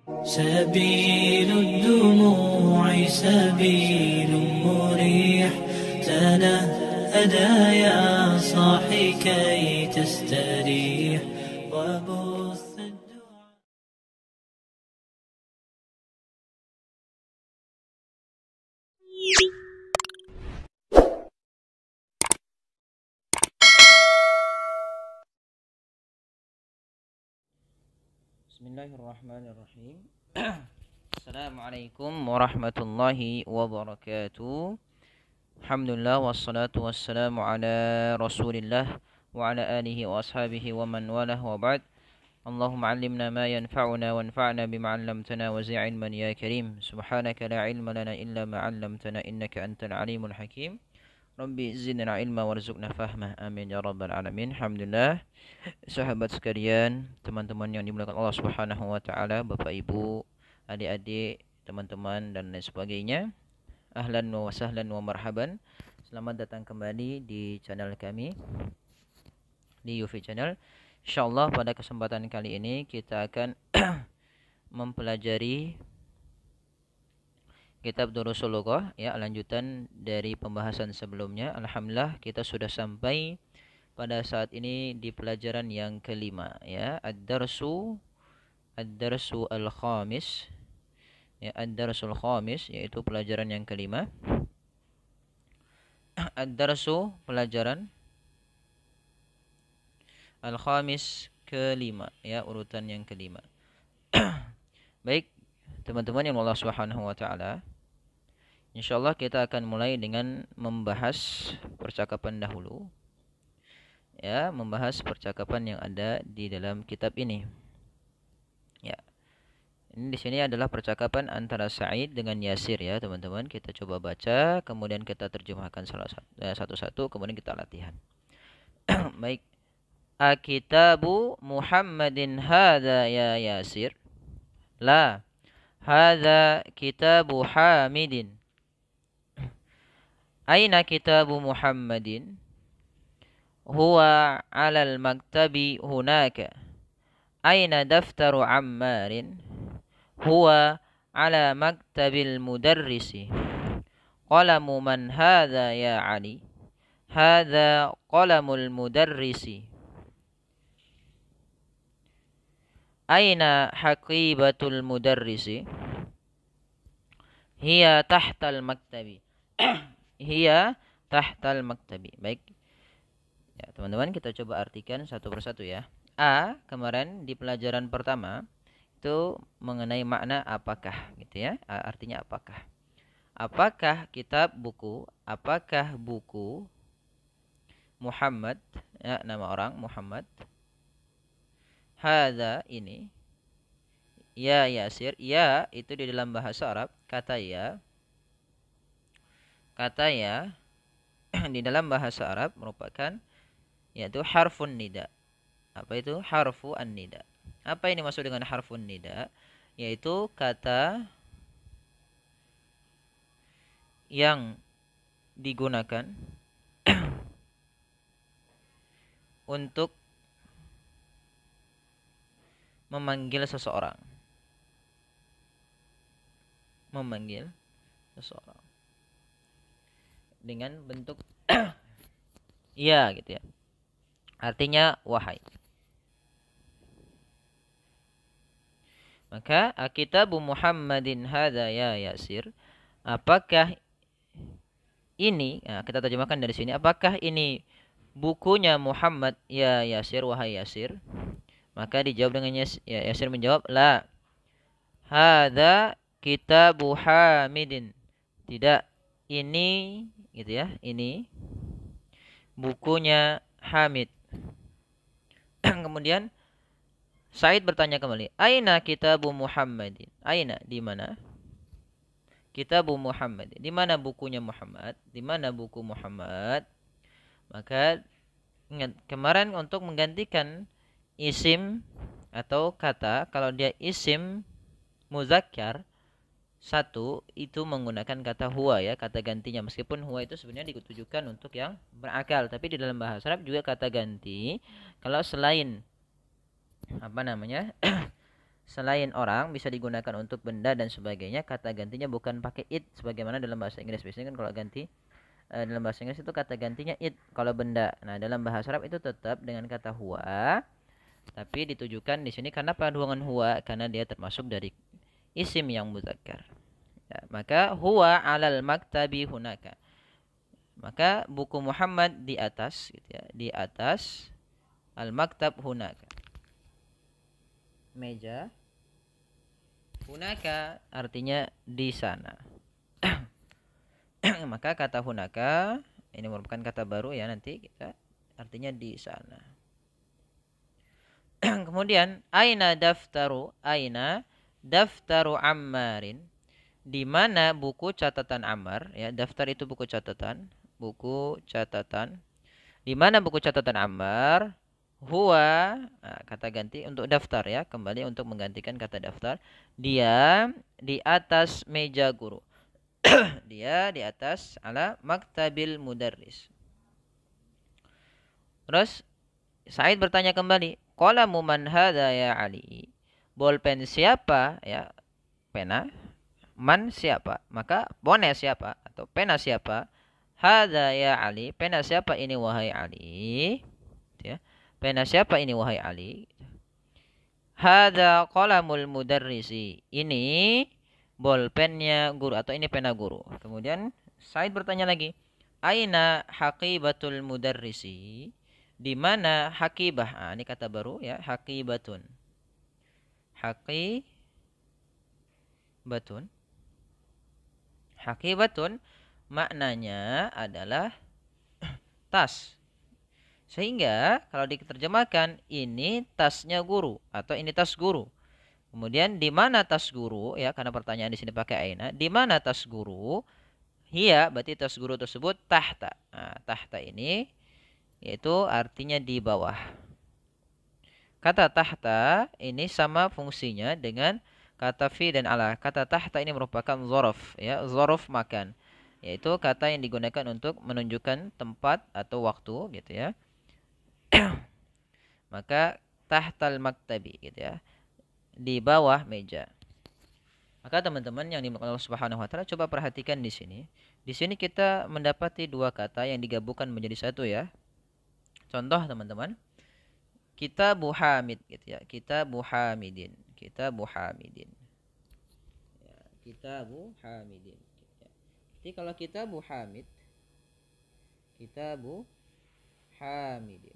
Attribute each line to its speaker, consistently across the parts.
Speaker 1: سبيل الدموع سبيل مريح تنهدى يا صاحي كي تستريح وبث الدعاء.
Speaker 2: Bismillahirrahmanirrahim. Assalamualaikum warahmatullahi wabarakatuh. Alhamdulillah wassalatu wassalamu ala Rasulillah wa ala alihi wa ashabihi wa man walah wa ba'd. Allahumma 'allimna ma yanfa'una wanfa'na bima 'allamtana wa zi' 'ilman ya karim. Subhanaka la 'ilma lana illa ma 'allamtana innaka antal 'alimul hakim. Rabbi zidna ilma warzuqna fahmah. Amin ya rabbal alamin. Alhamdulillah. Sahabat sekalian, teman-teman yang dimuliakan Allah Subhanahu wa taala, Bapak Ibu, adik-adik, teman-teman dan lain sebagainya. Ahlan wa sahlan wa marhaban. Selamat datang kembali di channel kami di UFI Channel. Insyaallah pada kesempatan kali ini kita akan mempelajari kitab Durusul Lughah, ya, lanjutan dari pembahasan sebelumnya. Alhamdulillah kita sudah sampai pada saat ini di pelajaran yang kelima, ya, ad-darsu al-khamis, ya, ad-darsul khamis, yaitu pelajaran yang kelima. Ad-darsu, pelajaran, al-khamis, kelima, ya, urutan yang kelima. Baik, teman-teman yang Allah Subhanahu wa taala, insyaallah kita akan mulai dengan membahas percakapan dahulu. Ya, membahas percakapan yang ada di dalam kitab ini. Ya. Ini di sini adalah percakapan antara Sa'id dengan Yasir, ya, teman-teman. Kita coba baca, kemudian kita terjemahkan satu-satu, kemudian kita latihan. Baik. Akitabu Muhammadin hadza ya Yasir? La. Hadza kitabu Hamidin. Aina kitabu Muhammadin? Huwa 'alal maktabi hunaka. Aina daftaru Ammarin? Huwa 'ala maktabil mudarrisi. Qalamu man hadha ya Ali? Hadha qalamul mudarrisi. Aina haqibatul mudarrisi? Hiya tahtal maktabi. Hiya tahtal maktabi. Baik. Ya, teman-teman, kita coba artikan satu persatu, ya. A, kemarin di pelajaran pertama itu mengenai makna apakah, gitu ya. A, artinya apakah. Apakah kitab buku? Apakah buku Muhammad, ya, nama orang Muhammad. Hadza, ini. Ya Yasir, ya itu di dalam bahasa Arab kata ya. Kata ya di dalam bahasa Arab merupakan, yaitu harfun nida. Apa itu harfu an-nida? Apa ini maksud dengan harfun nida? Yaitu kata yang digunakan untuk memanggil seseorang. Memanggil seseorang dengan bentuk ya, gitu ya. Artinya wahai. Maka akitabu Muhammadin hadza ya Yasir? Apakah ini, nah, kita terjemahkan dari sini, apakah ini bukunya Muhammad ya Yasir, wahai Yasir? Maka dijawab dengan Yasir menjawab, la. Hadza kitabu Hamidin. Tidak, ini, gitu ya, ini bukunya Hamid. Kemudian Said bertanya kembali, aina kitabu Muhammadin? Aina, di mana? Kitabu Muhammadin, di mana bukunya Muhammad? Di mana buku Muhammad? Maka ingat, kemarin untuk menggantikan isim atau kata, kalau dia isim muzakkar satu, itu menggunakan kata huwa, ya, kata gantinya. Meskipun huwa itu sebenarnya ditujukan untuk yang berakal, tapi di dalam bahasa Arab juga kata ganti kalau selain selain orang bisa digunakan untuk benda dan sebagainya, kata gantinya bukan pakai it sebagaimana dalam bahasa Inggris. Biasanya kan kalau ganti dalam bahasa Inggris itu kata gantinya it kalau benda. Nah, dalam bahasa Arab itu tetap dengan kata huwa, tapi ditujukan di sini karena paduan huwa karena dia termasuk dari isim yang muzakkar. Ya, maka huwa alal maktabi hunaka. Maka buku Muhammad di atas gitu ya, di atas al-maktab hunaka. Meja hunaka artinya di sana. Maka kata hunaka ini merupakan kata baru ya, nanti kita artinya di sana. Kemudian aina daftaru Ammarin, di mana buku catatan Ammar ya, daftar itu buku catatan, di mana buku catatan Ammar. Huwa, nah, kata ganti untuk daftar ya, kembali untuk menggantikan kata daftar. Dia di atas meja guru. Dia di atas ala maktabil mudarris. Terus Said bertanya kembali, qalamu man hadha ya Ali? Bolpen siapa ya? Pena. Man siapa? Maka bone siapa atau pena siapa? Hadha ya Ali, pena siapa ini wahai Ali? Ya. Pena siapa ini wahai Ali? Hadza qalamul mudarrisi. Ini bolpennya guru atau ini pena guru. Kemudian Said bertanya lagi, aina haqibatul mudarrisi? Di mana haqibah? Ah, ini kata baru ya, haqibatun. Haqibatun. Haqibatun maknanya adalah tas. Sehingga kalau diterjemahkan ini tasnya guru atau ini tas guru. Kemudian di mana tas guru ya, karena pertanyaan di sini pakai aina. Di mana tas guru? Hiya berarti tas guru tersebut tahta. Nah, tahta ini yaitu artinya di bawah. Kata tahta ini sama fungsinya dengan kata fi dan ala. Kata tahta ini merupakan zorof ya, zorof makan. Yaitu kata yang digunakan untuk menunjukkan tempat atau waktu gitu ya. Maka tahtal maktabi gitu ya, di bawah meja. Maka teman-teman yang dimaksud Allah Subhanahu wa taala, coba perhatikan di sini. Di sini kita mendapati dua kata yang digabungkan menjadi satu ya. Contoh teman-teman, Kitabu Hamid gitu ya. Kitabu Hamidin. Kitabu Hamidin. Ya, Kitabu Hamidin. Ya. Jadi kalau Kitabu Hamid, Kitabu Hamidin,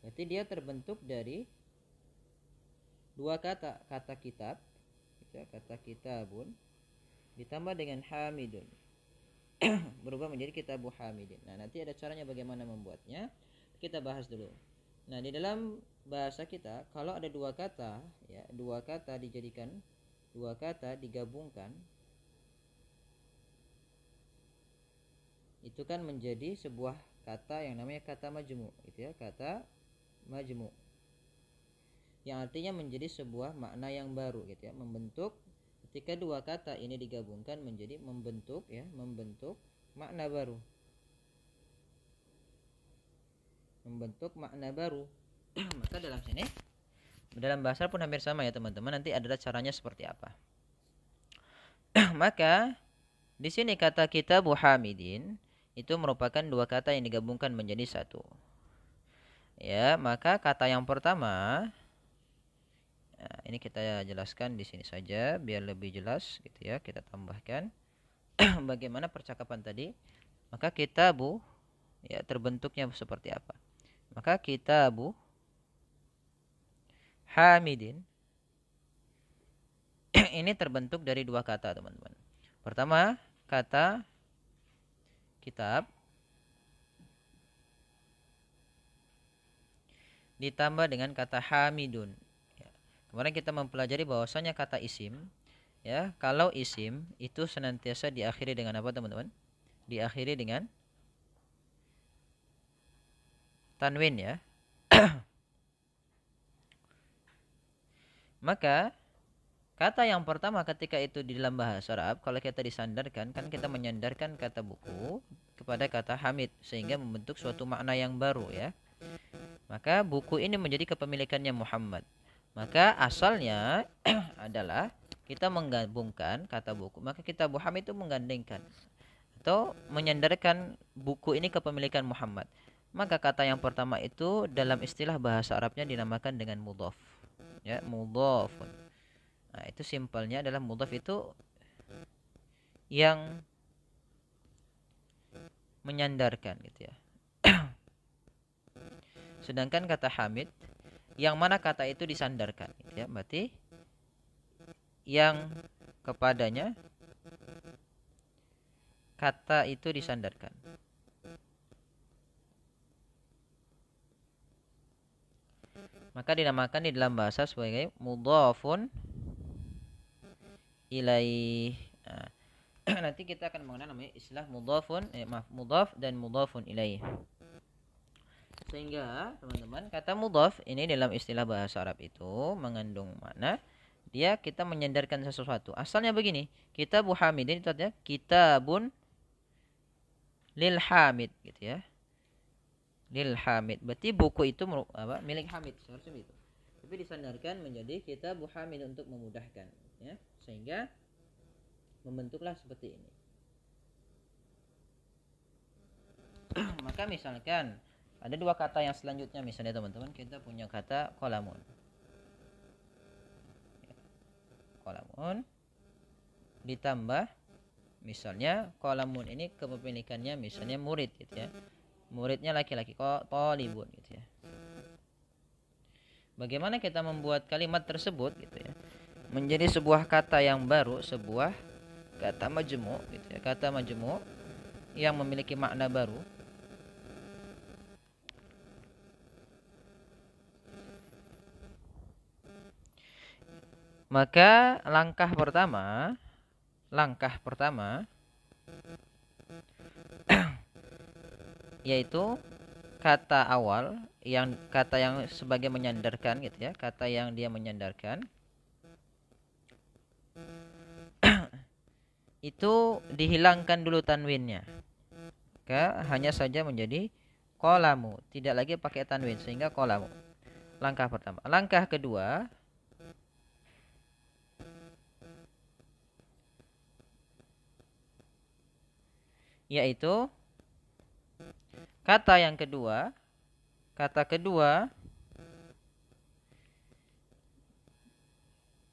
Speaker 2: berarti dia terbentuk dari dua kata, kata kitab, kata kitabun, ditambah dengan hamidun, berubah menjadi Kitabu Hamidin. Nah, nanti ada caranya bagaimana membuatnya, kita bahas dulu. Nah, di dalam bahasa kita, kalau ada dua kata, ya, dua kata dijadikan, dua kata digabungkan, itu kan menjadi sebuah kata yang namanya kata majmu, gitu ya, kata majmu, yang artinya menjadi sebuah makna yang baru gitu ya, membentuk. Ketika dua kata ini digabungkan menjadi membentuk ya, membentuk makna baru, membentuk makna baru. Maka dalam sini, dalam bahasa pun hampir sama ya teman-teman, nanti adalah caranya seperti apa. Maka di sini kata Kitabu Hamidin itu merupakan dua kata yang digabungkan menjadi satu. Ya, maka kata yang pertama, nah, ini kita jelaskan di sini saja biar lebih jelas gitu ya. Kita tambahkan bagaimana percakapan tadi. Maka kitabu ya terbentuknya seperti apa? Maka Kitabu Hamidin ini terbentuk dari dua kata teman-teman. Pertama kata kitab ditambah dengan kata hamidun. Ya. Kemarin kita mempelajari bahwasanya kata isim, ya, kalau isim itu senantiasa diakhiri dengan apa teman-teman? Diakhiri dengan tanwin ya. Maka kata yang pertama ketika itu di dalam bahasa Arab, kalau kita disandarkan, kan kita menyandarkan kata buku kepada kata hamid sehingga membentuk suatu makna yang baru ya. Maka buku ini menjadi kepemilikannya Muhammad. Maka asalnya adalah kita menggabungkan kata buku. Maka Kitabu Hamid itu menggandengkan atau menyandarkan buku ini kepemilikan Muhammad. Maka kata yang pertama itu dalam istilah bahasa Arabnya dinamakan dengan mudhaf. Ya, mudhafun. Nah, itu simpelnya adalah mudhaf itu yang menyandarkan gitu ya. Sedangkan kata Hamid yang mana kata itu disandarkan gitu ya. Berarti yang kepadanya kata itu disandarkan. Maka dinamakan di dalam bahasa sebagai mudhafun ilaih. Nah, nanti kita akan mengenal namanya istilah mudhaf dan mudhafun ilaih. Sehingga teman-teman kata mudhaf ini dalam istilah bahasa Arab itu mengandung makna dia kita menyandarkan sesuatu. Asalnya begini, Kitabu Hamidin itu artinya kitabun lil hamid gitu ya. Lil hamid. Berarti buku itu milik Hamid seharusnya itu. Tapi disandarkan menjadi Kitabu Hamid untuk memudahkan ya. Sehingga membentuklah seperti ini. Maka misalkan ada dua kata yang selanjutnya misalnya teman-teman kita punya kata qalamun. Qalamun ditambah misalnya qalamun ini kepemilikannya misalnya murid gitu ya. Muridnya laki-laki talibun gitu ya. Bagaimana kita membuat kalimat tersebut gitu ya menjadi sebuah kata yang baru, sebuah kata majmu' gitu ya. Kata majmu' yang memiliki makna baru. Maka langkah pertama yaitu kata awal yang kata yang sebagai menyandarkan gitu ya, kata yang dia menyandarkan itu dihilangkan dulu tanwinnya. Maka hanya saja menjadi qalamu, tidak lagi pakai tanwin sehingga qalamu. Langkah pertama. Langkah kedua yaitu kata kedua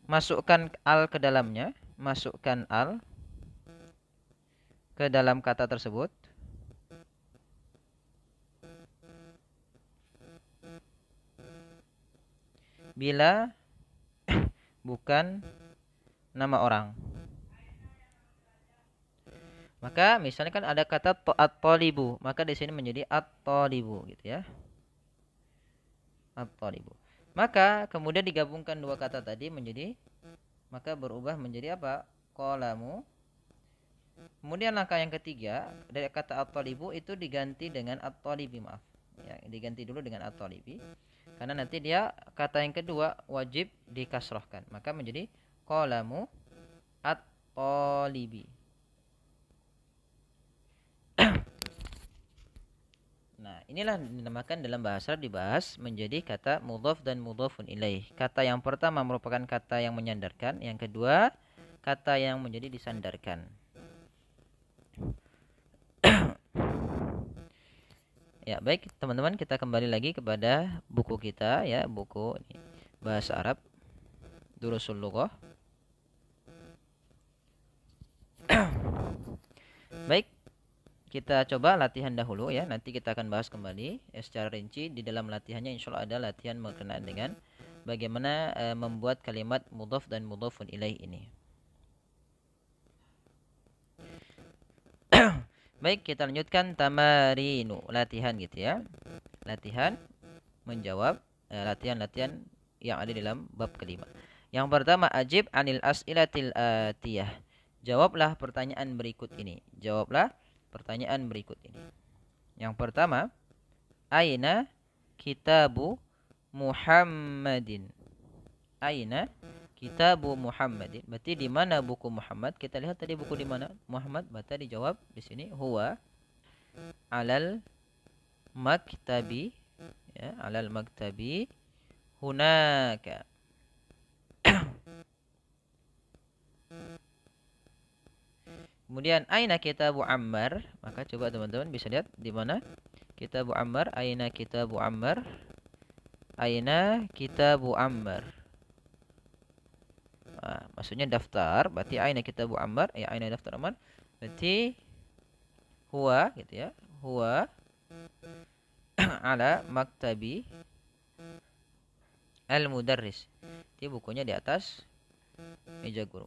Speaker 2: masukkan al ke dalamnya, masukkan al ke dalam kata tersebut. Bila bukan nama orang. Maka misalnya kan ada kata at-talibu, maka di sini menjadi at-talibu gitu ya. At-talibu. Maka kemudian digabungkan dua kata tadi menjadi maka berubah menjadi apa? Qalamu. Kemudian langkah yang ketiga dari kata at-talibu itu diganti dengan at-talibi, maaf. Ya, diganti dulu dengan at-talibi. Karena nanti dia kata yang kedua wajib dikasrohkan. Maka menjadi qalamu at-talibi. Nah, inilah dinamakan dalam bahasa dibahas menjadi kata mudhaf dan mudhafun ilaih. Kata yang pertama merupakan kata yang menyandarkan, yang kedua kata yang menjadi disandarkan. Ya, baik teman-teman, kita kembali lagi kepada buku kita ya, buku ini bahasa Arab Durusul Lughah. Baik, kita coba latihan dahulu ya. Nanti kita akan bahas kembali secara rinci di dalam latihannya. Insya Allah ada latihan berkenaan dengan bagaimana membuat kalimat mudhaf dan mudhafun ilaih ini. Baik, kita lanjutkan tamarinu, latihan gitu ya. Latihan menjawab latihan-latihan yang ada dalam bab kelima. Yang pertama, ajib anil as'ilatil atiyah. Jawablah pertanyaan berikut ini. Jawablah pertanyaan berikut ini. Yang pertama, aina kitabu Muhammadin? Aina kitabu Muhammadin? Berarti di mana buku Muhammad? Kita lihat tadi buku di mana? Muhammad. Berarti dijawab di sini huwa alal maktabi ya, alal maktabi hunaka. Kemudian aina kitabu Ammar, maka coba teman-teman bisa lihat di mana kitabu Ammar, aina kitabu Ammar, aina kitabu Ammar. Nah, maksudnya daftar, berarti aina kitabu Ammar, ya aina daftar Ammar, berarti huwa gitu ya, huwa ala maktabi al-mudarris. Jadi bukunya di atas meja guru.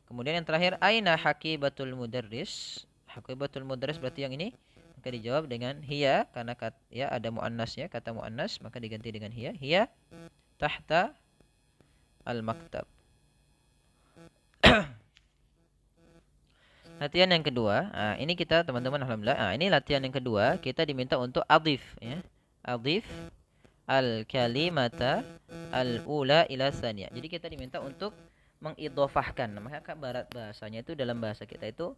Speaker 2: Kemudian yang terakhir aina haqibatul mudarris. Haqibatul mudarris berarti yang ini maka dijawab dengan hiya karena ya ada muannasnya, kata muannas maka diganti dengan hiya. Hiya tahta al-maktab. Latihan yang kedua, ini kita teman-teman alhamdulillah. Ini latihan yang kedua, kita diminta untuk adif ya. Adif al-kalimata al-ula ila tsaniyah. Jadi kita diminta untuk mengidhofahkan. Maka bahasanya itu dalam bahasa kita itu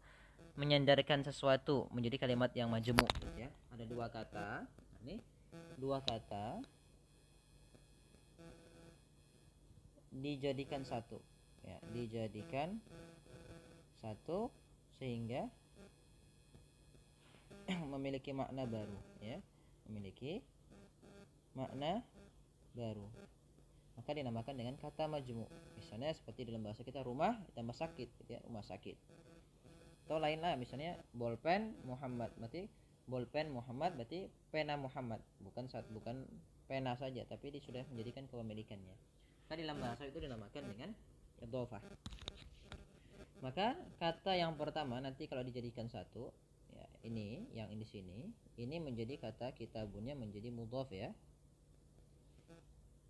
Speaker 2: menyandarkan sesuatu menjadi kalimat yang majmu gitu ya. Ada dua kata. Ini dua kata dijadikan satu. Ya, dijadikan satu sehingga memiliki makna baru ya. Memiliki makna baru. Maka dinamakan dengan kata majmu. Misalnya seperti dalam bahasa kita rumah ditambah sakit gitu ya, rumah sakit. Atau lainlah misalnya bolpen Muhammad, berarti bolpen Muhammad berarti pena Muhammad, bukan pena saja tapi dia sudah menjadikan kepemilikannya. Maka dalam bahasa itu dinamakan dengan idhofah. Maka kata yang pertama nanti kalau dijadikan satu ya, ini yang di sini ini menjadi kata kitabunnya menjadi mudhaf ya.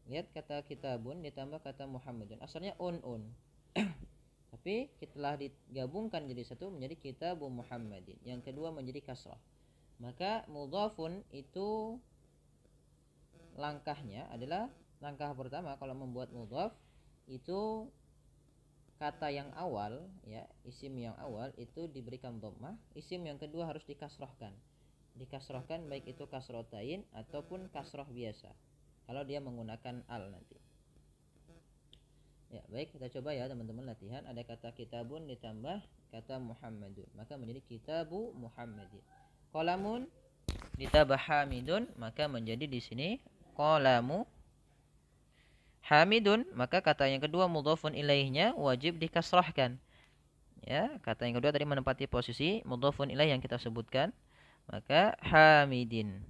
Speaker 2: Lihat kata kitabun ditambah kata Muhammadun. Asalnya un. Tapi setelah digabungkan jadi satu menjadi kitabu Muhammadin. Yang kedua menjadi kasrah. Maka mudhafun itu langkahnya adalah langkah pertama kalau membuat mudhaf itu kata yang awal ya, isim yang awal itu diberikan dhammah, isim yang kedua harus dikasrahkan. Dikasrahkan baik itu kasrotain ataupun kasroh biasa. Kalau dia menggunakan al nanti. Ya, baik kita coba ya teman-teman latihan. Ada kata kitabun ditambah kata Muhammadun, maka menjadi kitabu Muhammadin. Qalamun ditambah hamidun, maka menjadi di sini qalamu Hamidun, maka kata yang kedua mudhafun ilaihnya wajib dikasrahkan. Ya, kata yang kedua tadi menempati posisi mudhafun ilaih yang kita sebutkan. Maka Hamidin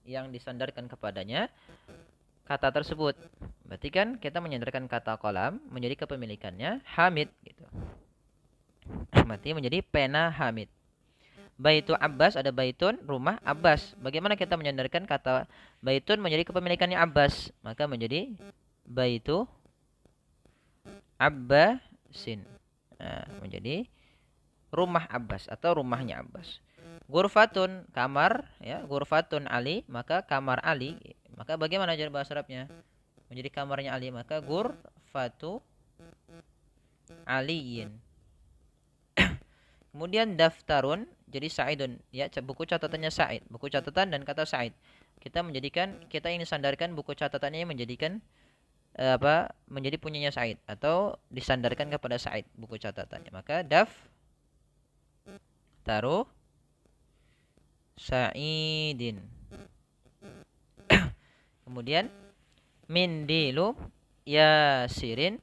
Speaker 2: yang disandarkan kepadanya kata tersebut. Berarti kan kita menyandarkan kata qalam menjadi kepemilikannya Hamid gitu. Berarti menjadi pena Hamid. Baitu Abbas, ada baitun rumah Abbas. Bagaimana kita menyandarkan kata baitun menjadi kepemilikannya Abbas? Maka menjadi baitu Abbasin. Nah, menjadi rumah Abbas atau rumahnya Abbas. Gurfatun kamar ya, gurfatun Ali, maka kamar Ali. Maka bagaimana ajar bahasa Arabnya? Menjadi kamarnya Ali, maka gurfatu Aliyin. Kemudian daftarun jadi Sa'idun ya, buku catatannya Sa'id, buku catatan dan kata Sa'id. Kita ingin sandarkan buku catatannya menjadikan menjadi punyanya Sa'id atau disandarkan kepada Sa'id buku catatannya. Maka taruh Sa'idin. Kemudian mindilu Yasirin,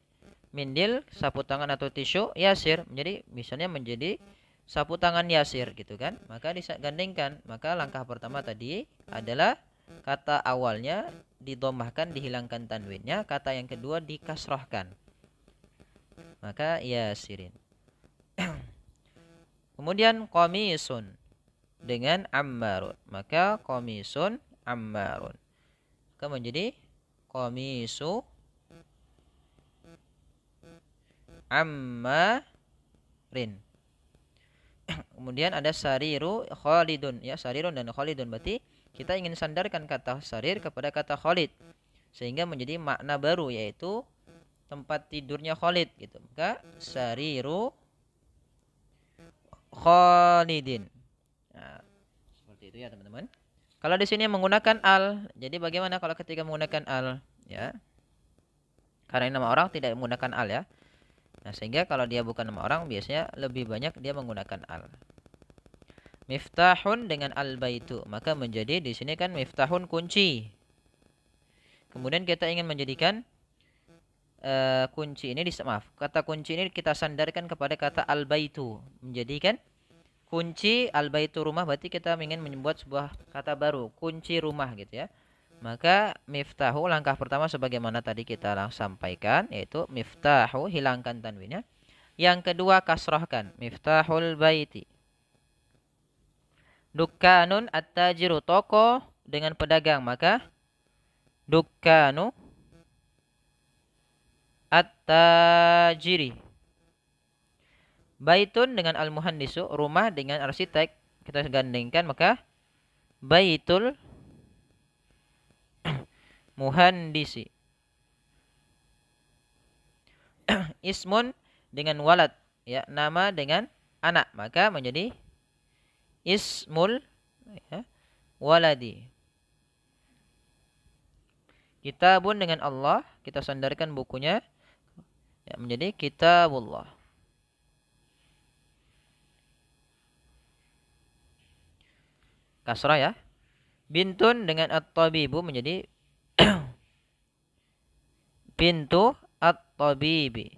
Speaker 2: mindil sapu tangan atau tisu, Yasir menjadi sapu tangan Yasir gitu kan. Maka digandengkan. Maka langkah pertama tadi adalah kata awalnya didomahkan, dihilangkan tanwinnya, kata yang kedua dikasrohkan. Maka Yasirin. Kemudian komisun dengan Ammarun, maka komisun Ammarun. Maka menjadi komisu Ammarin. Kemudian ada sariru Khalidun ya, sarirun dan Khalidun, berarti kita ingin sandarkan kata sarir kepada kata Khalid sehingga menjadi makna baru yaitu tempat tidurnya Khalid gitu. Maka sariru Khalidin. Nah, seperti itu ya teman-teman. Kalau di sini menggunakan al, jadi bagaimana kalau ketika menggunakan al ya? Karena ini nama orang tidak menggunakan al ya. Nah, sehingga kalau dia bukan nama orang biasanya lebih banyak dia menggunakan al. Miftahun dengan al-baitu, maka menjadi di sini kan miftahun kunci. Kemudian kita ingin menjadikan kunci ini kata kunci ini kita sandarkan kepada kata al-baitu, menjadikan kunci al-baitu rumah, berarti kita ingin membuat sebuah kata baru, kunci rumah gitu ya. Maka miftahu langkah pertama sebagaimana tadi kita sampaikan, yaitu miftahu hilangkan tanwinnya. Yang kedua kasrahkan, miftahul baiti. Dukkanun at-tajiru, toko dengan pedagang, maka dukkanu at-tajiri. Baitun dengan al-muhandisu, rumah dengan arsitek, kita gandengkan, maka baitul muhandisi. Ismun dengan walad, ya, nama dengan anak, maka menjadi ismul, ya, waladi. Kitabun dengan Allah, kita sandarkan bukunya, ya, menjadi kitabullah. Kasrah ya. Bintun dengan at-tabibu menjadi bintu at-tabibi.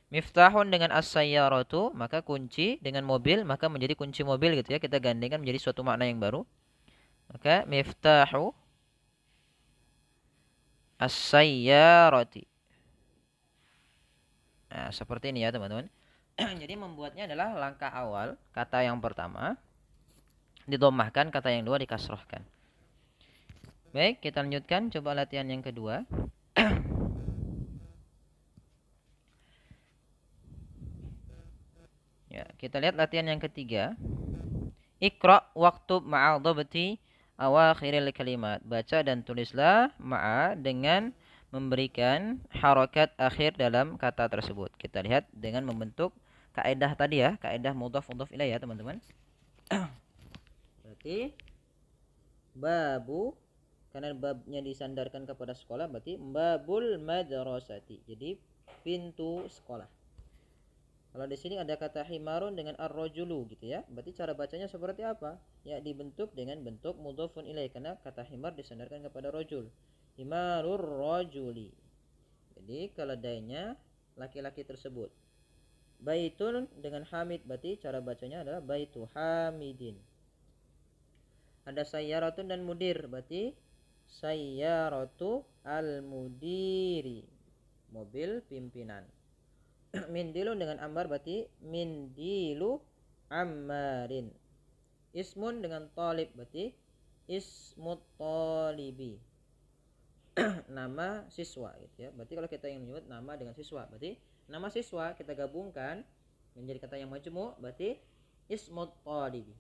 Speaker 2: Miftahun dengan as-sayyaratu, maka kunci dengan mobil, maka menjadi kunci mobil gitu ya. Kita gandengkan menjadi suatu makna yang baru. Maka miftahu as-sayyarati. Nah, seperti ini ya teman-teman. Jadi membuatnya adalah langkah awal, kata yang pertama didomahkan, kata yang kedua dikasrohkan. Baik, kita lanjutkan, coba latihan yang kedua. Ya, kita lihat latihan yang ketiga. Iqra waktub ma'a dhabti awakhiril kalimat. Baca dan tulislah ma'a dengan memberikan harokat akhir dalam kata tersebut. Kita lihat dengan membentuk kaidah tadi ya, kaidah mudhaf ilaih ya teman-teman. Berarti babu, karena babnya disandarkan kepada sekolah, berarti babul madrasati. Jadi pintu sekolah. Kalau di sini ada kata himarun dengan ar-rajulu gitu ya. Berarti cara bacanya seperti apa? Ya, dibentuk dengan bentuk mudhafun ilaih, karena kata himar disandarkan kepada rajul. Himarur rajuli. Jadi keledainya laki-laki tersebut. Baitun dengan hamid, berarti cara bacanya adalah baitu hamidin. Ada sayyaratun dan mudir, berarti sayyaratu al-mudiri, mobil pimpinan. Mindilun dengan ambar, berarti mindilu ammarin. Ismun dengan talib, berarti ismut talibi, nama siswa gitu ya. Berarti kalau kita ingin menyebut nama dengan siswa, berarti nama siswa kita gabungkan menjadi kata yang majmu', berarti ismut talibi.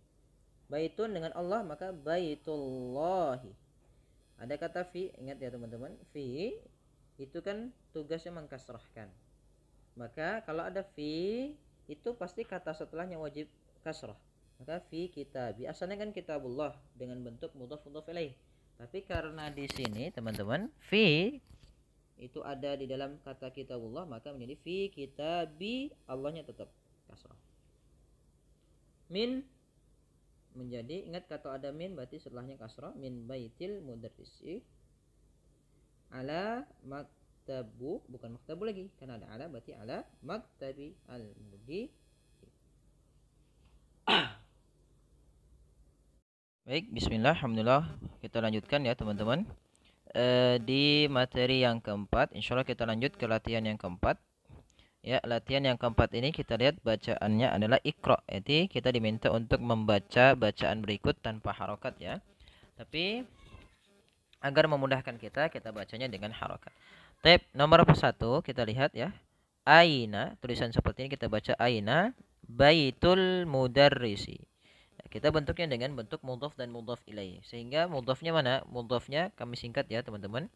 Speaker 2: Baitun dengan Allah, maka baitullahi. Ada kata fi, ingat ya teman-teman, fi itu kan tugasnya mengkasrahkan. Maka kalau ada fi, itu pasti kata setelahnya wajib kasrah. Maka fi kitabi, asalnya kan kitabullah dengan bentuk mudhaf ilaih. Tapi karena di sini teman-teman fi itu ada di dalam kata kitabullah, maka menjadi fi kitabi, Allahnya tetap kasrah. Min menjadi, ingat kata ada min berarti setelahnya kasrah, min baitil mudarrisi ala maktabu, bukan maktabu lagi karena ada ala, berarti ala maktabi al-mudi. Baik, bismillah, alhamdulillah. Kita lanjutkan ya teman-teman. Di materi yang keempat, insyaallah kita lanjut ke latihan yang keempat. Ya, latihan yang keempat ini kita lihat bacaannya adalah iqra. Jadi kita diminta untuk membaca bacaan berikut tanpa harokat ya. Tapi agar memudahkan kita bacanya dengan harokat. Tab nomor 1 kita lihat ya. Aina, tulisan seperti ini kita baca aina baitul mudarrisi. Kita bentuknya dengan bentuk mudhaf dan mudhaf ilaih. Sehingga mudhafnya mana? Mudhafnya kami singkat ya teman-teman.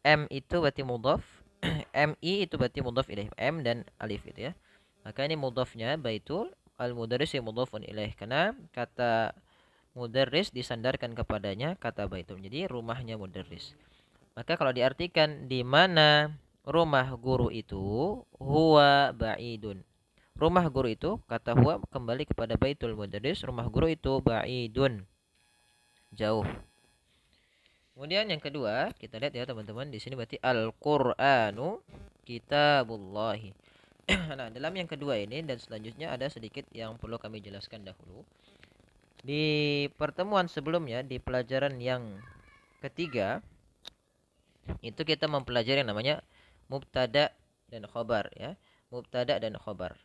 Speaker 2: M itu berarti mudhaf, MI itu berarti mudhaf ilaih, M dan alif itu ya. Maka ini mudhafnya baitul, al-mudarris mudhafun ilaih, karena kata mudarris disandarkan kepadanya kata baitul. Jadi rumahnya mudarris. Maka kalau diartikan di mana rumah guru itu huwa ba'idun. Rumah guru itu, kata huwa kembali kepada baitul mudarris, rumah guru itu ba'idun, jauh. Kemudian yang kedua, kita lihat ya teman-teman, di sini berarti Al-Qur'anu kitabullahi. Nah, dalam yang kedua ini dan selanjutnya ada sedikit yang perlu kami jelaskan dahulu. Di pertemuan sebelumnya, di pelajaran yang ketiga, itu kita mempelajari yang namanya mubtada dan khobar ya. Mubtada dan khobar.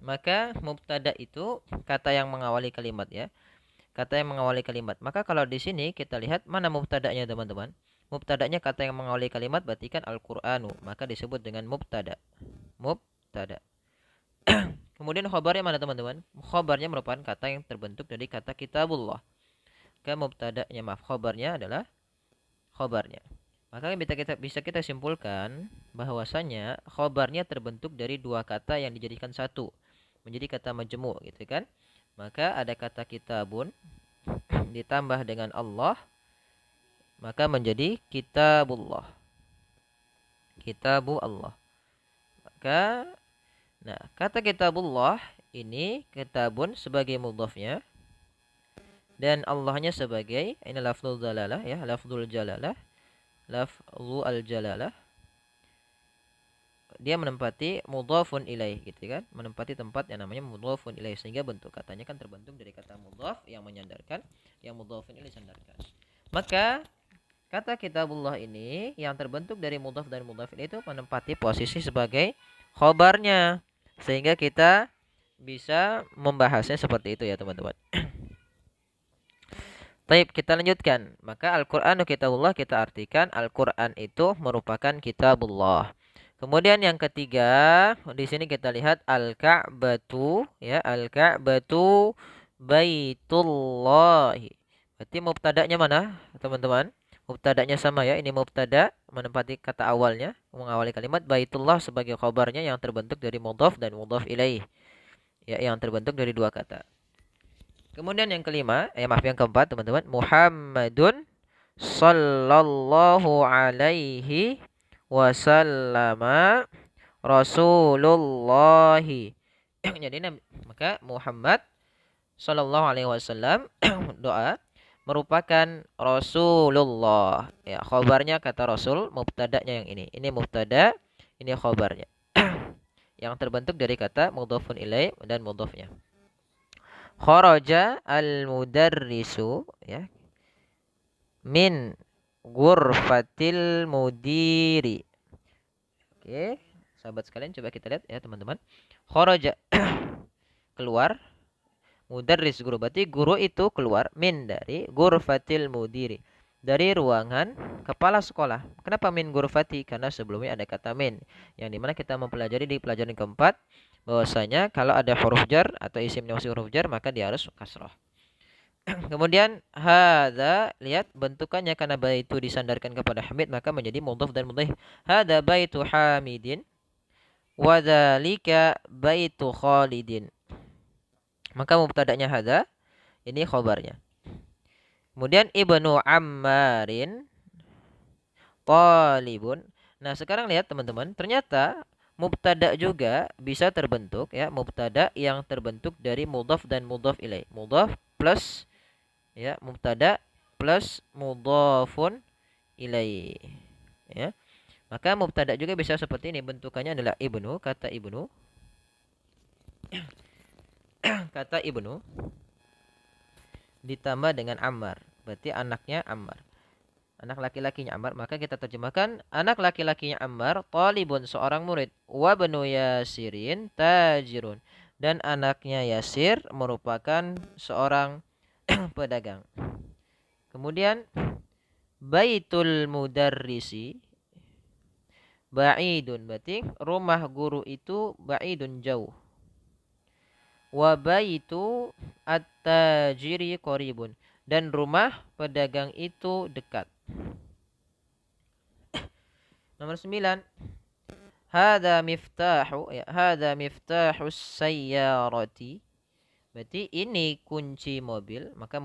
Speaker 2: Maka mubtada itu kata yang mengawali kalimat ya. Kata yang mengawali kalimat. Maka kalau di sini kita lihat mana mubtada'nya teman-teman. Mubtada'nya kata yang mengawali kalimat berarti kan Al-Qur'anu, maka disebut dengan mubtada. Mubtada. Kemudian khobarnya mana teman-teman? Khobarnya merupakan kata yang terbentuk dari kata kitabullah. Maka mubtada'nya khobarnya adalah khobarnya. Maka bisa kita simpulkan bahwasanya khobarnya terbentuk dari dua kata yang dijadikan satu menjadi kata majmu' gitu kan. Maka ada kata kitabun ditambah dengan Allah, maka menjadi kitabullah. Kitabu Allah. Maka nah, kata kitabullah ini kitabun sebagai mudhafnya dan Allahnya sebagai ini lafzul jalalah ya, lafzul jalalah. Lafzu al-jalalah dia menempati mudhafun ilaih gitu kan, menempati tempat yang namanya mudhafun ilaih sehingga bentuk katanya kan terbentuk dari kata mudhaf yang menyandarkan, yang mudhafun ilaih sandarkan. Maka kata kitabullah ini yang terbentuk dari mudhaf dan mudhaf ilaih itu menempati posisi sebagai khobarnya sehingga kita bisa membahasnya seperti itu ya teman-teman. Baik, kita lanjutkan. Maka Al-Qur'anu kitabullah kita artikan Al-Qur'an itu merupakan kitabullah. Kemudian yang ketiga, di sini kita lihat Al-Ka'batu ya, Al-Ka'batu baitullahi. Berarti mubtada'nya mana, teman-teman? Mubtada'nya sama ya. Ini mubtada menempati kata awalnya, mengawali kalimat baitullah sebagai khabarnya yang terbentuk dari mudhaf dan mudhaf ilaih. Ya, yang terbentuk dari dua kata. Kemudian yang kelima, maaf yang keempat teman-teman, Muhammadun sallallahu alaihi wasallama Rasulullahi. Jadi maka Muhammad sallallahu alaihi wasallam doa merupakan Rasulullah. Ya, khabarnya kata Rasul, mubtada'nya yang ini. Ini mubtada, ini khabarnya. Yang terbentuk dari kata mudhafun ilaih dan mudhafnya. Kharaja al-mudarrisu ya min ghurfatil mudiri. Oke, sahabat sekalian coba kita lihat ya teman-teman. Kharaja keluar, mudarris guru, berarti guru itu keluar min dari ghurfatil mudiri, dari ruangan kepala sekolah. Kenapa min ghurfati? Karena sebelumnya ada kata min yang dimana kita mempelajari di pelajaran keempat bahwasanya kalau ada huruf jar atau isim yang masih huruf jar maka dia harus kasrah. Kemudian hadza, lihat bentukannya karena baitu disandarkan kepada Hamid maka menjadi mudhaf dan mudhaf. Hadza baitu Hamidin wa dzalika baitu Khalidin. Maka mubtada'nya hadza, ini khabarnya. Kemudian Ibnu Ammarin talibun. Nah, sekarang lihat teman-teman, ternyata mubtada juga bisa terbentuk ya, mubtada yang terbentuk dari mudhaf dan mudhaf ilaih. Mudhaf plus ya, mubtada plus mudhafun ilaih. Ya. Maka mubtada juga bisa seperti ini, bentukannya adalah ibnu, kata ibnu. Kata ibnu ditambah dengan Ammar, berarti anaknya Ammar. Anak laki-lakinya Ammar, maka kita terjemahkan anak laki-lakinya Ammar talibun, seorang murid, wa banu Yasirin tajirun, dan anaknya Yasir merupakan seorang pedagang. Kemudian baitul mudarrisi ba'idun, berarti rumah guru itu ba'idun, jauh. Wa baitu at-tajiri qaribun, dan rumah pedagang itu dekat. Nomor 9. Hadza miftahu ya, hadza miftahus sayyarati. Berarti ini kunci mobil, maka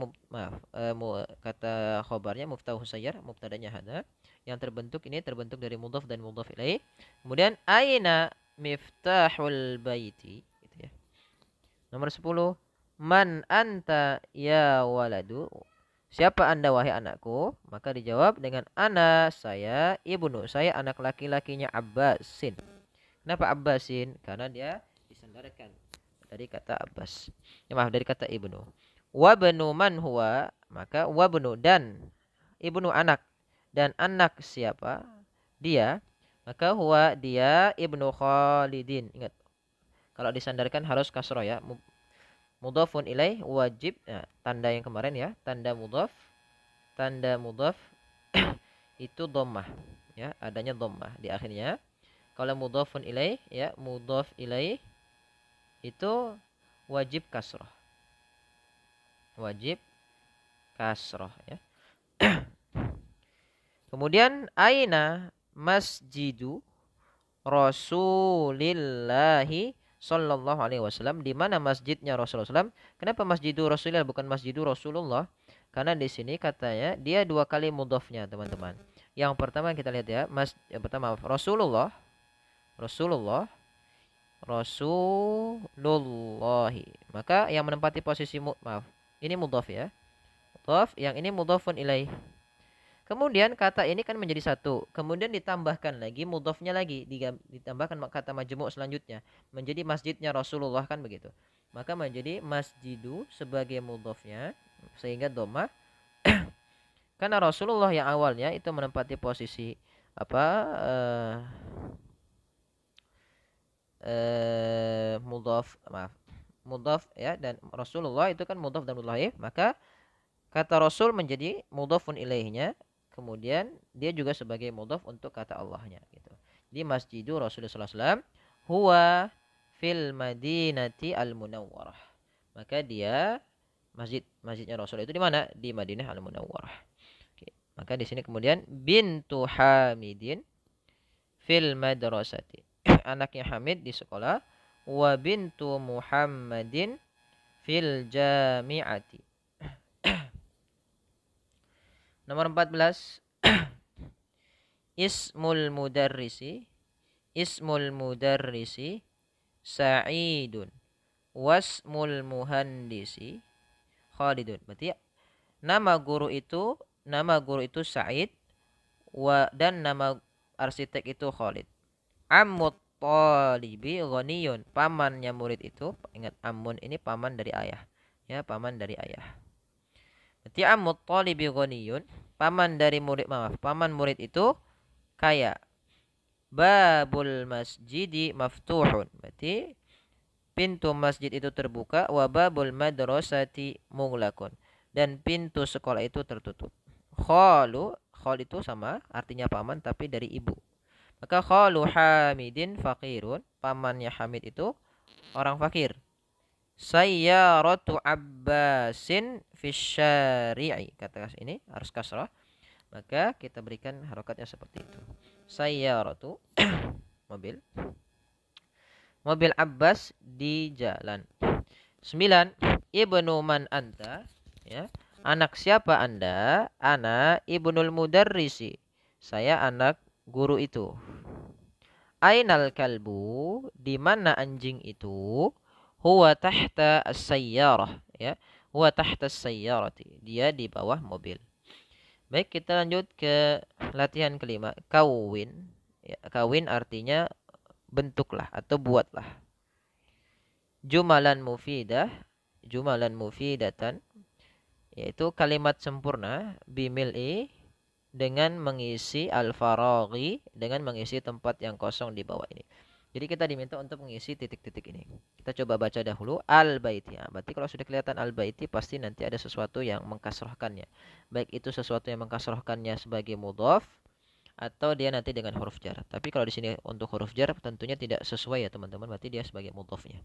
Speaker 2: kata khabarnya miftahus sayyar, mubtadanya hadza. Yang terbentuk ini terbentuk dari mudhaf dan mudhaf ilaih. Kemudian aina miftahul baiti gitu ya. Nomor 10, man anta ya waladu? Siapa Anda wahai anakku? Maka dijawab dengan ana, saya ibnu, saya anak laki-lakinya Abbasin. Kenapa Abbasin? Karena dia disandarkan dari kata Abbas. Ya, maaf, dari kata ibnu. Wabnu man huwa? Maka wabnu dan ibnu anak, dan anak siapa? Dia. Maka huwa dia ibnu Khalidin. Ingat, kalau disandarkan harus kasroh ya. Mudhafun ilaih wajib, ya, tanda yang kemarin ya, tanda mudhaf itu dhammah ya, adanya dhammah di akhirnya. Kalau mudhafun ilaih ya, mudhaf ilaih itu wajib kasroh. Wajib kasroh ya. Kemudian aina masjidu Rasulillahi Sallallahu Alaihi Wasallam, di mana masjidnya Rasulullah SAW? Kenapa masjidu Rasulullah bukan masjidu Rasulullah? Karena di sini katanya dia dua kali mudhafnya, teman-teman. Yang pertama kita lihat ya, yang pertama Rasulullah, Rasulullahi. Maka yang menempati posisi ini mudhaf ya, mudhaf, yang ini mudhafun ilaih. Kemudian kata ini kan menjadi satu. Kemudian ditambahkan lagi mudhafnya lagi, ditambahkan kata majmu' selanjutnya menjadi masjidnya Rasulullah, kan begitu. Maka menjadi masjidu sebagai mudhafnya sehingga dhammah. Karena Rasulullah yang awalnya itu menempati posisi mudhaf ya, dan Rasulullah itu kan mudhaf dan mudhaf, maka kata Rasul menjadi mudhafun ilaihnya. Kemudian dia juga sebagai mudhaf untuk kata Allahnya gitu. Di Masjidu Rasulullah SAW huwa fil Madinati al-Munawwarah. Maka dia masjidnya Rasul itu di mana? Di Madinah al-Munawwarah. Oke. Maka di sini kemudian bintu Hamidin fil madrasati. Anaknya Hamid di sekolah. Wa bintu Muhammadin fil jami'ati. Nomor 14. Ismul mudarrisi Sa'idun wasmul muhandisi Khalidun. Berarti nama guru itu Sa'id, dan nama arsitek itu Khalid. Ammut talibi ghaniyun. Pamannya murid itu, ingat ammun ini paman dari ayah. Ya, paman dari ayah. Berarti ammut talibi ghaniyun, paman murid itu kaya. Babul masjidi maftuhun. Berarti pintu masjid itu terbuka. Wa babul madrasati mughlaqun. Dan pintu sekolah itu tertutup. Khal itu sama artinya paman tapi dari ibu. Maka khalu Hamidin faqirun, pamannya Hamid itu orang fakir. Sayyaratu Abbasin fisyari'i. Kata ini harus kasrah. Maka kita berikan harokatnya seperti itu. Sayyaratu mobil Abbas di jalan. 9. Ibnu man anta, ya. Anak siapa Anda? Ana ibnul mudarrisi. Saya anak guru itu. Ainal kalbu, di mana anjing itu? Huwa tahta as-sayyarah, ya. Huwa tahta as-sayyarati. Dia di bawah mobil. Baik, kita lanjut ke latihan kelima. Kawin. Ya, kawin artinya bentuklah atau buatlah. Jumalan mufidatan, yaitu kalimat sempurna, bimil'i, dengan mengisi al-faraghi, dengan mengisi tempat yang kosong di bawah ini. Jadi kita diminta untuk mengisi titik-titik ini. Kita coba baca dahulu al-baiti. Nah, berarti kalau sudah kelihatan al-baiti pasti nanti ada sesuatu yang mengkasrohkannya. Baik itu sesuatu yang mengkasrohkannya sebagai mudhaf atau dia nanti dengan huruf jar. Tapi kalau di sini untuk huruf jar tentunya tidak sesuai ya teman-teman, berarti dia sebagai mudhafnya.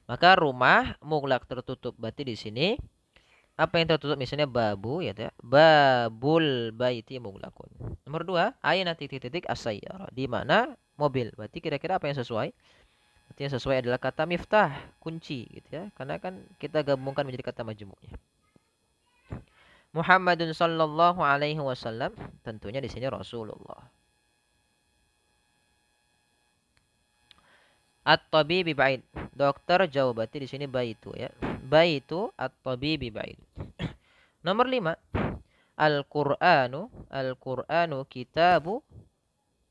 Speaker 2: Maka rumah mughlaq tertutup, berarti di sini apa yang tertutup, misalnya babu ya, babul baiti mughlaqun. Nomor 2, aina titik-titik as-sayyarah, di mana mobil. Berarti kira-kira apa yang sesuai? Berarti yang sesuai adalah kata miftah, kunci gitu ya. Karena kan kita gabungkan menjadi kata majmu'nya. Muhammadun sallallahu alaihi wasallam, tentunya di sini Rasulullah. At-tabibi ba'id. Dokter jauh, berarti di sini baitu ya. Baitu at-tabibi ba'id. Nomor 5. Al-Qur'anu. Al-Qur'anu kitabu.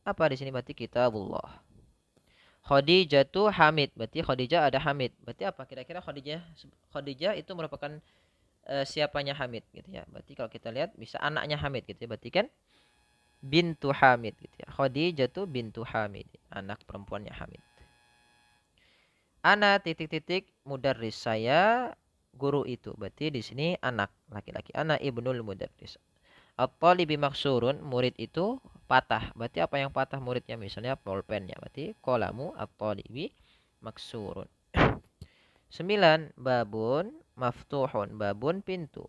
Speaker 2: Apa di sini berarti kitabullah. Khadijatu Hamid. Berarti Khadijah ada Hamid. Berarti apa kira-kira Khadijah? Khadijah itu merupakan siapanya Hamid gitu ya. Berarti kalau kita lihat bisa anaknya Hamid gitu ya. Berarti kan bintu Hamid gitu ya. Khadijatu bintu Hamid. Anak perempuannya Hamid. Ana titik-titik mudarris, saya guru itu. Berarti di sini anak laki-laki. Ana ibnul mudarris. At-talibi maksurun, murid itu patah. Berarti apa yang patah muridnya? Misalnya pulpennya. Berarti qalamu at-talibi maksurun. 9. Babun maftuhun. Babun pintu.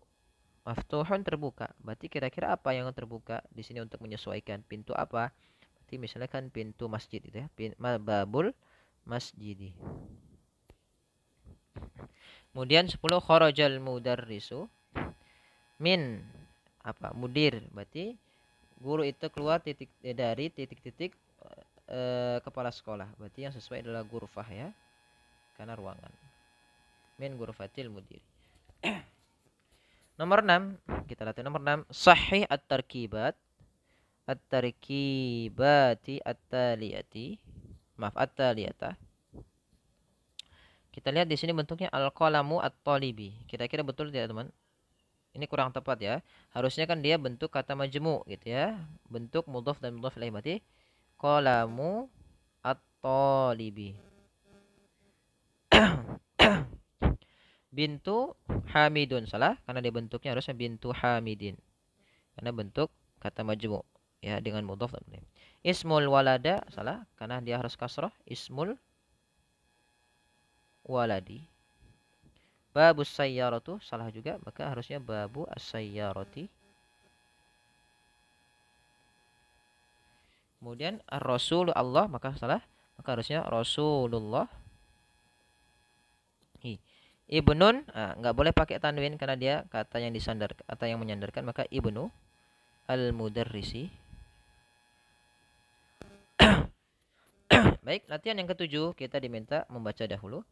Speaker 2: Maftuhun terbuka. Berarti kira-kira apa yang terbuka di sini untuk menyesuaikan pintu apa? Berarti misalnya kan pintu masjid itu ya. Babul masjidi. Kemudian 10. Kharajal mudarrisu min apa? Mudir. Berarti guru itu keluar dari titik-titik kepala sekolah. Berarti yang sesuai adalah ghurfah ya. Karena ruangan. Min ghurfatil mudir. Nomor 6, kita lihat nomor 6. Sahih at-tarkibat. At-tarkibati at-taliyati. Maaf, at-taliyata. Kita lihat di sini bentuknya al-qalamu at-talibi. Kira-kira betul tidak, teman? Ini kurang tepat ya. Harusnya kan dia bentuk kata majmu gitu ya. Bentuk mudhaf dan mudhaf ilaih, berarti qalamu at-talibi. Bintu Hamidun, salah karena dia bentuknya harusnya bintu Hamidin. Karena bentuk kata majmu ya dengan mudhaf dan mudhaf. Ismul walada, salah karena dia harus kasrah, ismul waladi. Babus sayyaratu, salah juga, maka harusnya babu as-sayyarati. Kemudian ar-rasul Allah, maka salah, maka harusnya Rasulullah. Ibnun, nggak boleh pakai tanwin karena dia kata yang disandar, kata yang menyandarkan, maka ibnu al-mudarrisi. Baik, latihan yang ke-7 kita diminta membaca dahulu.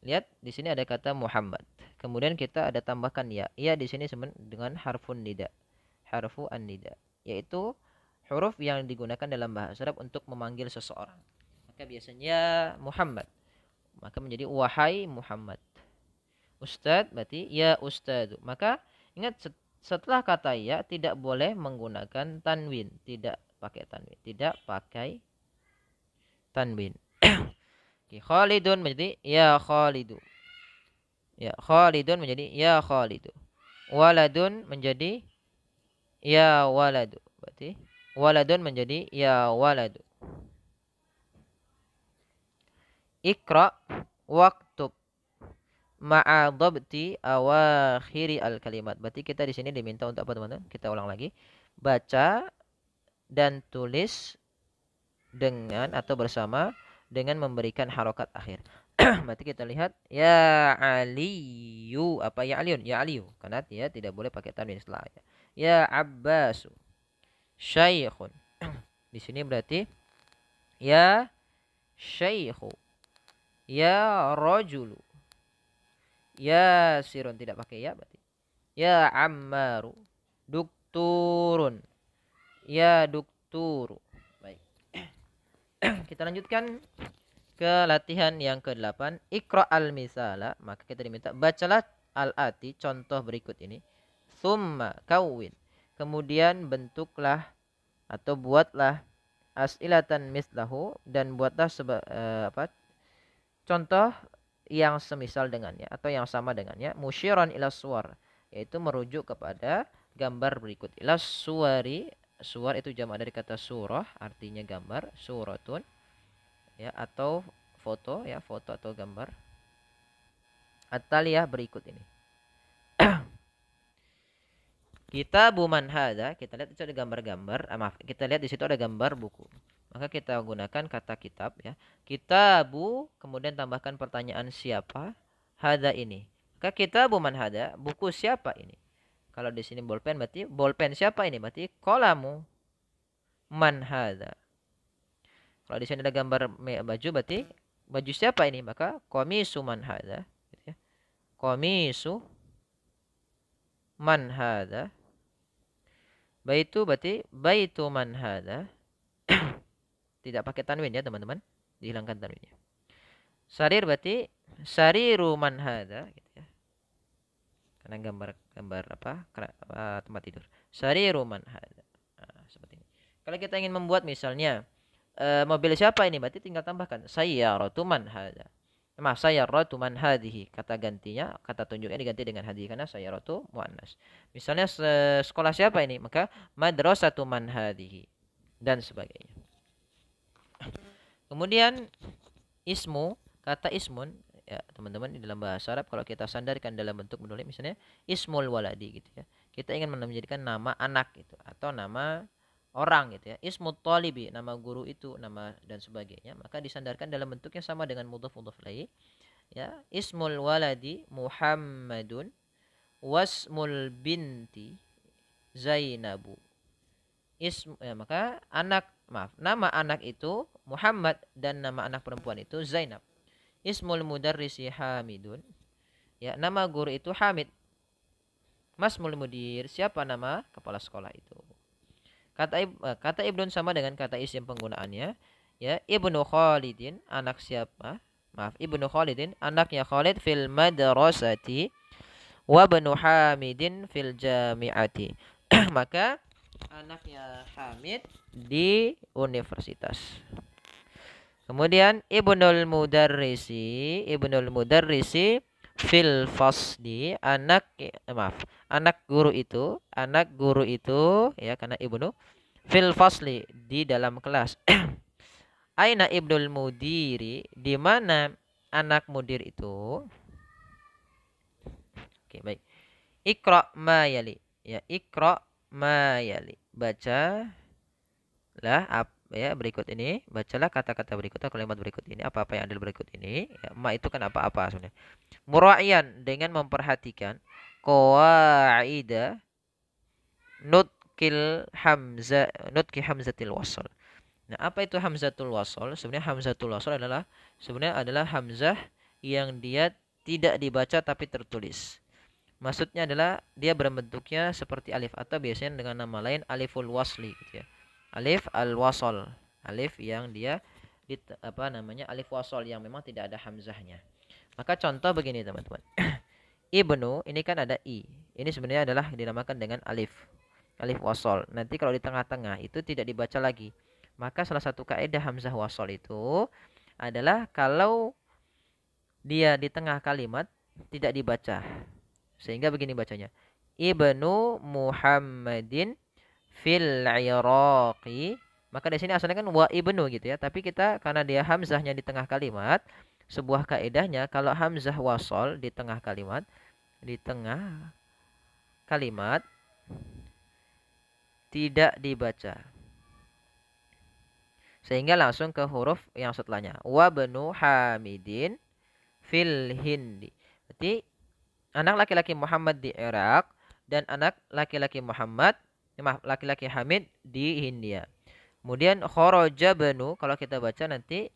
Speaker 2: Lihat di sini ada kata Muhammad. Kemudian kita ada tambahkan ya. Ya di sini dengan harfun nida. Harfu an-nida, yaitu huruf yang digunakan dalam bahasa Arab untuk memanggil seseorang. Maka biasanya Muhammad, maka menjadi wahai Muhammad. Ustadz berarti ya ustadu. Maka ingat setelah kata ya tidak boleh menggunakan tanwin, tidak pakai tanwin, tidak pakai tanwin. Khalidun menjadi ya Khalidu. Ya, Khalidun menjadi ya Khalidu. Waladun menjadi ya waladu. Berarti waladun menjadi ya waladu. Iqra waktub ma'a dhabti awakhiri al-kalimat. Berarti kita di sini diminta untuk apa, teman-teman? Kita ulang lagi. Baca dan tulis dengan atau bersama dengan memberikan harokat akhir. Berarti kita lihat ya Aliyu, apa ya Aliun? Ya Aliyu, karena dia tidak boleh pakai tanwin setelahnya. Ya Abbasu Syaikhun. Di sini berarti ya Syaikhu. Ya Rajulu. Ya Sirun, tidak pakai ya berarti. Ya Ammaru. Dukturun. Ya Dukturu. Baik. Kita lanjutkan ke latihan yang ke-8. Iqra al-misala, maka kita diminta bacalah al-ati, contoh berikut ini. Thumma kawin, kemudian bentuklah atau buatlah as'ilatan mislahu, dan buatlah contoh yang semisal dengannya atau yang sama dengannya. Musyiran ila suwar, yaitu merujuk kepada gambar berikut. Ila suwari, suwar itu jamak dari kata surah, artinya gambar, suratun ya, atau foto ya, foto atau gambar. At-taliyah berikut ini. Kitabu man hadza, kita lihat itu ada gambar-gambar, maaf, kita lihat di situ ada gambar buku. Maka kita gunakan kata kitab ya. Kitabu, kemudian tambahkan pertanyaan siapa? Hadza ini. Maka kitabu man hadza, buku siapa ini? Kalau di sini bolpen berarti bolpen siapa ini? Berarti qalamu man hadza. Kalau di sini ada gambar baju berarti baju siapa ini? Maka qamisu man hadza, gitu ya. Qamisu man hadza. Baitu berarti baitu man hadza. Tidak pakai tanwin ya, teman-teman. Dihilangkan tanwinnya. Sarir berarti sariru man hadza, gitu ya. Karena gambar tempat tidur. Sariru man hadza. Nah, seperti ini. Kalau kita ingin membuat misalnya mobil siapa ini, berarti tinggal tambahkan sayyaratu man hadza. Sayyaratu man hadhihi. Kata gantinya, kata tunjuknya diganti dengan hadhihi karena sayyaratu muannas. Misalnya sekolah siapa ini, maka madrasatu man hadhihi dan sebagainya. Kemudian ismu, kata ismun ya teman-teman, di dalam bahasa Arab kalau kita sandarkan dalam bentuk menulis misalnya ismul waladi gitu ya. Kita ingin menjadikan nama anak gitu atau nama orang gitu ya. Ismut talibi, nama guru itu, nama dan sebagainya, maka disandarkan dalam bentuk yang sama dengan mudhaf ilaih ya. Ismul waladi Muhammadun wasmul binti Zainabu. Maka nama anak itu Muhammad dan nama anak perempuan itu Zainab. Ismul mudarrisi Hamidun. Ya, nama guru itu Hamid. Masmul mudir, siapa nama kepala sekolah itu? Kata ibnun sama dengan kata isim penggunaannya. Ya, Ibnu Khalidin, anak siapa? Ibnu Khalidin, anaknya Khalid fil madrasati wa ibnu Hamidin fil jami'ati. Maka anaknya Hamid di universitas. Kemudian Ibnul Mudarrisi fil fasdi, anak guru itu ya karena Ibnu fil fasli di dalam kelas. Aina Ibnul Mudiri, di mana anak mudir itu? Oke, baik. Iqra ma yali. Ya, Iqra ma yali. Bacalah berikut ini, bacalah kata-kata berikut atau kalimat berikut ini, apa-apa yang ada berikut ini. Ya, ma itu kan apa-apa sebenarnya. Mura'iyan, dengan memperhatikan qawaida nutki hamzatil wasl. Nah, apa itu hamzatul wasl? Sebenarnya hamzatul wasl adalah hamzah yang dia tidak dibaca tapi tertulis. Maksudnya adalah dia berbentuknya seperti alif atau biasanya dengan nama lain aliful wasli gitu ya. Alif al-wasl, alif yang dia alif wasl yang memang tidak ada hamzahnya. Maka contoh begini teman-teman. Ibnu ini kan ada i. Ini sebenarnya adalah dinamakan dengan alif wasl. Nanti kalau di tengah-tengah itu tidak dibaca lagi. Maka salah satu kaidah hamzah wasl itu adalah kalau dia di tengah kalimat tidak dibaca. Sehingga begini bacanya. Ibnu Muhammadin fil Iraqi. Maka di sini asalnya kan wa ibnu gitu ya, tapi kita karena dia hamzahnya di tengah kalimat, sebuah kaidahnya kalau hamzah wasol di tengah kalimat tidak dibaca. Sehingga langsung ke huruf yang setelahnya. Wa banu Hamidin fil Hindi. Berarti anak laki-laki Muhammad di Irak dan anak laki-laki Hamid di Hindia. Kemudian kharaja banu, kalau kita baca nanti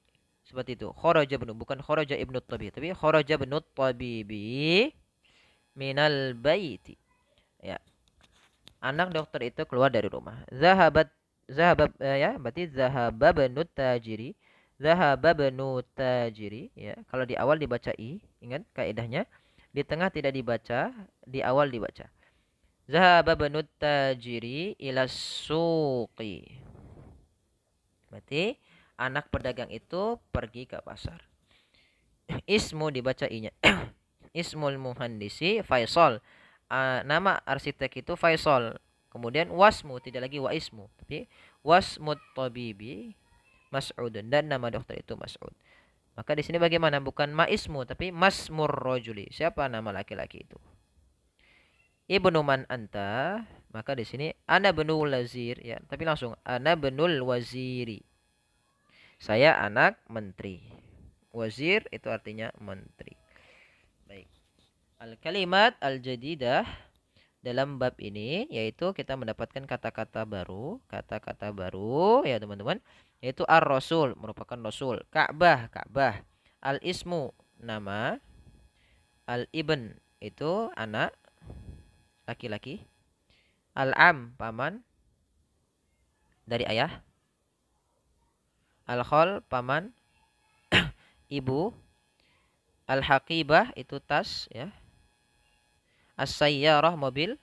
Speaker 2: seperti itu. Kharaja banu, bukan kharaja ibnu tabi, tapi kharaja banu tabibi minal baiti. Ya. Anak dokter itu keluar dari rumah. Berarti zahaba banu tajiri. Zahaba banu tajiri, ya. Kalau di awal dibaca i, ingat kaidahnya. Di tengah tidak dibaca, di awal dibaca. Zahaba banu tajiri ila suqi. Berarti anak pedagang itu pergi ke pasar. Ismu dibaca i-nya. Ismul muhandisi Faisal. Nama arsitek itu Faisal. Kemudian wasmu tidak lagi wa ismu, tapi wasmut tabibi Mas'udun, dan nama dokter itu Mas'ud. Maka di sini bagaimana? Bukan ma ismu tapi masmur rajuli. Siapa nama laki-laki itu? Ibnu man anta, maka di sini ana benul wazir ya, tapi langsung ana benul waziri. Saya anak menteri. Wazir itu artinya menteri. Baik. Al-kalimat al-jadidah dalam bab ini, yaitu kita mendapatkan kata-kata baru ya teman-teman, yaitu ar-rasul merupakan rasul, Ka'bah Ka'bah, al-ismu nama, al-ibn itu anak laki-laki, al-am paman dari ayah, al-khol paman ibu, al-haqibah itu tas ya, as-sayyarah mobil,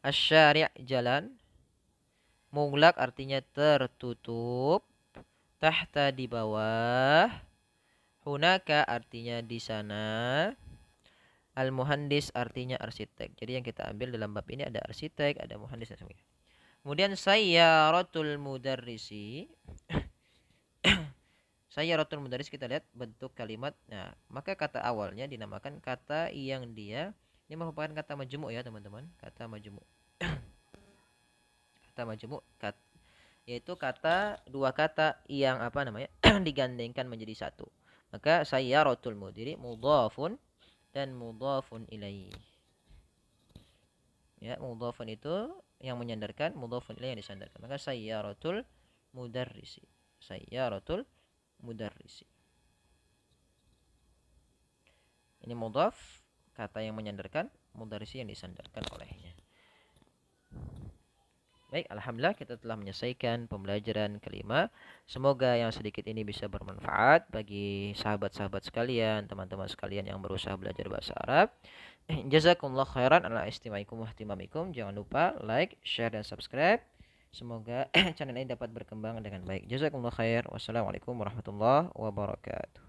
Speaker 2: asy-syari' jalan, mughlaq artinya tertutup, tahta di bawah, hunaka artinya di sana, al-muhandis artinya arsitek. Jadi yang kita ambil dalam bab ini ada arsitek, ada muhandis dan sebagainya. Kemudian sayyaratul mudarrisi. Sayyaratul mudarris kita lihat bentuk kalimat. Nah, maka kata awalnya dinamakan kata yang dia ini merupakan kata majmu' ya teman-teman. Kata majmu'. Kata majmu' yaitu kata dua kata yang apa namanya? digandengkan menjadi satu. Maka sayyaratul mudiri mudhafun dan mudhafun ilaih. Ya, mudhafun itu yang menyandarkan, mudhafun ilaih yang disandarkan. Maka sayyaratul mudarrisi. Sayyaratul mudarrisi. Ini mudhaf, kata yang menyandarkan, mudarrisi yang disandarkan olehnya. Baik, alhamdulillah kita telah menyelesaikan pembelajaran kelima. Semoga yang sedikit ini bisa bermanfaat bagi sahabat-sahabat sekalian, teman-teman sekalian yang berusaha belajar bahasa Arab. Jazakumullah khairan ala istimaikum wa ihtimamikum. Jangan lupa like, share dan subscribe. Semoga channel ini dapat berkembang dengan baik. Jazakumullah khair. Wassalamualaikum warahmatullahi wabarakatuh.